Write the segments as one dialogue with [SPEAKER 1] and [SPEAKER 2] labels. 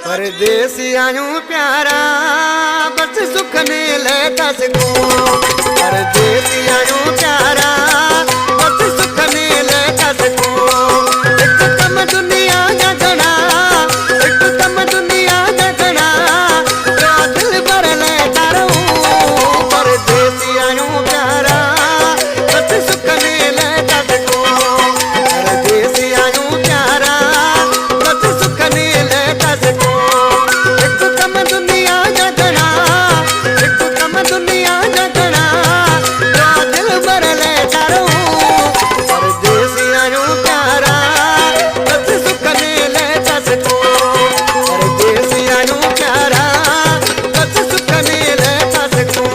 [SPEAKER 1] परदेसी आयूं प्यारा बस सुख ने लेता सको परदेसी आयूं प्यारा बस सुख ने लेता सको एक कम दुनिया जा घना एक कम दुनिया जा घना दिल भर लेता रहूं परदेसी आयूं प्यारा बस सुख ने लेता सको परदेसी आयूं प्यारा बस सुख ने लेता सको दुनिया जा घना एक कम दुनिया जा घना दिल भर लेता रहूं परदेसी आयूं प्यारा बस सुख ने लेता सको परदेसी आयूं प्यारा बस सुख ने लेता सको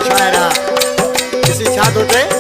[SPEAKER 1] शायरा किसी छात्र